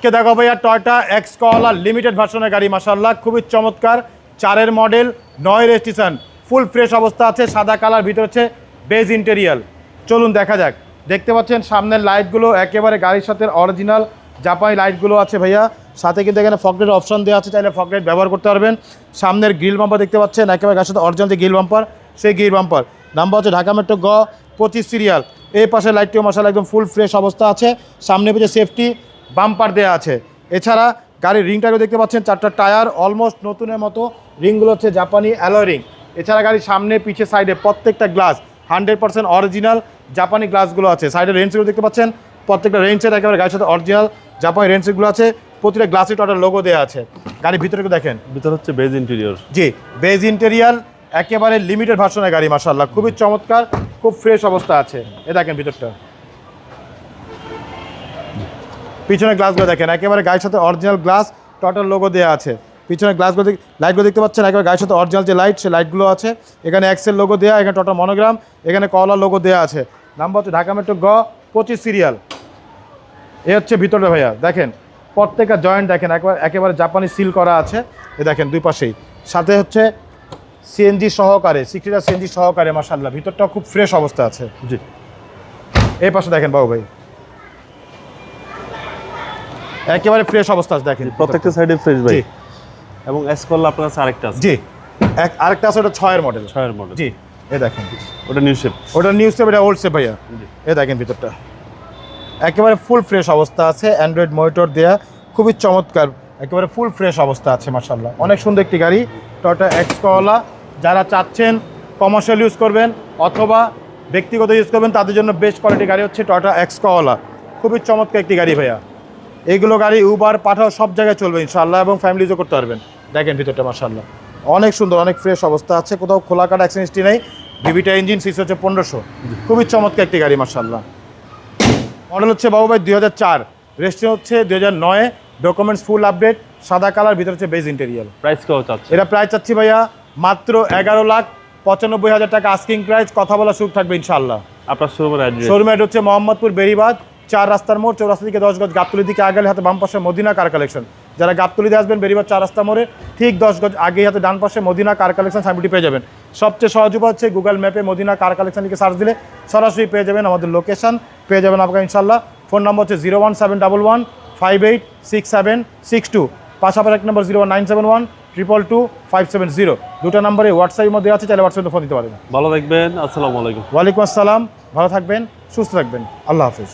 আজকে দেখো ভাইয়া টয়োটা এক্স করলা লিমিটেড ভার্সনের গাড়ি মাশাআল্লাহ খুবই চমৎকার 4-এর মডেল 9 রেজিস্ট্রেশন ফুল ফ্রেশ অবস্থা আছে সাদা কালার ভিতর হচ্ছে বেজ ইন্টেরিয়াল চলুন দেখা যাক দেখতে পাচ্ছেন সামনের লাইটগুলো একেবারে গাড়ির সাথে অরিজিনাল জাপানি লাইটগুলো আছে ভাইয়া সাথে কিন্তু এখানে ফগলাইট অপশন দেওয়া আছে চাইলে ফগলাইট ব্যবহার করতে পারবেন সামনের গ্রিল বাম্পার দেখতে পাচ্ছেন একেবারে গাড়ির সাথে অরিজিনাল যে গ্রিল বাম্পার সেই গ্রিল বাম্পার নাম্বার হচ্ছে ঢাকা মেট্রো গ 25 সিরিয়াল এই পাশে লাইটটিও মাশাআল্লাহ একদম ফুল ফ্রেশ অবস্থা আছে সামনে পিছে সেফটি বাম্পার দেওয়া আছে এছাড়া গাড়ির রিংটাকেও দেখতে পাচ্ছেন 4টা টায়ার অলমোস্ট নতুনের মতো রিংগুলো হচ্ছে জাপানি অ্যালয় রিং এছাড়া গাড়ির সামনে পিছে সাইডে প্রত্যেকটা গ্লাস 100% অরিজিনাল জাপানি গ্লাসগুলো আছে সাইডে রেঞ্জগুলো দেখতে পাচ্ছেন প্রত্যেকটা রেঞ্জের একেবারে গাড়ির সাথে অরিজিনাল জাপানি রেঞ্জগুলো আছে প্রতিটা গ্লাসে টটাল লোগো দেওয়া আছে গাড়ির ভিতরে দেখেন ভিতর হচ্ছে বেজ ইন্টেরিয়র জি বেজ ইন্টেরিয়াল একেবারে লিমিটেড ভার্সনের গাড়ি মাশাআল্লাহ খুবই চমৎকার খুব ফ্রেশ অবস্থা আছে এ দেখেন ভিতরটা পিছনের গ্লাসগুলো দেখেন একেবারে গাড়ির সাথে অরিজিনাল গ্লাস টোটাল লোগো দেওয়া আছে পিছনের গ্লাসগুলো লাইটগুলো দেখতে পাচ্ছেন একেবারে গাড়ির সাথে অরিজিনাল যে লাইট সেই লাইটগুলো আছে এখানে এক্সেল লোগো দেওয়া এখানে টোটাল মনোগ্রাম এখানে করলা লোগো দেওয়া আছে নাম্বার হচ্ছে ঢাকা মেট্রো গ 25 সিরিয়াল এ হচ্ছে ভিতরে ভাইয়া দেখেন প্রত্যেকটা জয়েন্ট দেখেন একেবারে জাপানি সিল করা আছে এ দেখেন দুই পাশেই সাথে হচ্ছে সিএনজি সহকারে 60টা সিএনজি সহকারে মাশাআল্লাহ ভিতরটা খুব ফ্রেশ অবস্থা আছে জি এই পাশে দেখেন বাবু ভাই একেবারে ফ্রেশ অবস্থা আছে দেখেন প্রত্যেকটা সাইডে ফ্রেশ ভাই এবং এস করলা আপনার কাছে আরেকটা আছে জি আরেকটা আছে ওটা 6 এর মডেল জি এই দেখেন ওটা নিউ শেপ এটা ওল্ড শেপ ভাইয়া এই দেখেন ভিতরটা একেবারে ফুল ফ্রেশ অবস্থা আছে অ্যান্ড্রয়েড মনিটর দেয়া খুবই চমৎকার একেবারে ফুল ফ্রেশ অবস্থা আছে মাশাআল্লাহ অনেক সুন্দর একটি গাড়ি টয়োটা এক্স করলা যারা চাচ্ছেন কমার্শিয়াল ইউজ করবেন অথবা ব্যক্তিগত ইউজ করবেন তাদের জন্য বেস্ট কোয়ালিটি গাড়ি হচ্ছে টয়োটা এক্স করলা খুবই চমৎকার একটি গাড়ি ভাইয়া এইগুলো গাড়ি উবার পাঠাও সব জায়গায় চলবে ইনশাআল্লাহ এবং ফ্যামিলি ইউজও করতে পারবেন দেখেন ভিতরটা মাশাআল্লাহ অনেক সুন্দর অনেক ফ্রেশ অবস্থা আছে কোথাও খোলা কাটা অ্যাক্সিডেন্ট হিস্ট্রি নেই ভিভিটা ইঞ্জিন সিসি হচ্ছে 1500 খুবই চমৎকার একটি গাড়ি মাশাআল্লাহ মডেল হচ্ছে বাবু ভাই 2004 রেজিস্ট্রেশন হচ্ছে 2009 ডকুমেন্টস ফুল আপডেট সাদা কালার ভিতরে হচ্ছে বেজ ইন্টেরিয়াল প্রাইস কত চাচ্ছেন এটা প্রাইস চাচ্ছি ভাইয়া মাত্র 11,95,000 টাকা আস্কিং প্রাইস কথা বলা সুযোগ থাকবে ইনশাআল্লাহ আপনার শোরুমের হচ্ছে মোহাম্মদপুর বেরিবাদ 4 রাস্তার মোড় চৌরাস্তা থেকে 10 গজ গাবতলির দিকে আগে হাতে বাম পাশে মদিনা কার কালেকশন যারা গাবতলিতে আসবেন বেরিবাদ 4 রাস্তা মোড়ে ঠিক 10 গজ আগে হাতে ডান পাশে মদিনা কার কালেকশন সাইনবোর্ডটি পেয়ে যাবেন সবচেয়ে সহজ উপায় হচ্ছে গুগল ম্যাপে মদিনা কার কালেকশন লিখে সার্চ দিলে সরাসরি পেয়ে যাবেন আমাদের লোকেশন পেয়ে যাবেন আপনাকে ইনশাআল্লাহ ফোন নম্বর হচ্ছে 01711586762 পাশাপাশি এক নম্বর 01971222570 দুটো নম্বরে হোয়াটসঅ্যাপের মধ্যে আছে চাইলে হোয়াটসঅ্যাপে ফোন দিতে পারেন ভালো থাকবেন আসসালামু আলাইকুম ওয়ালাইকুম আসসালাম ভালো থাকবেন সুস্থ থাকবেন আল্লাহ হাফেজ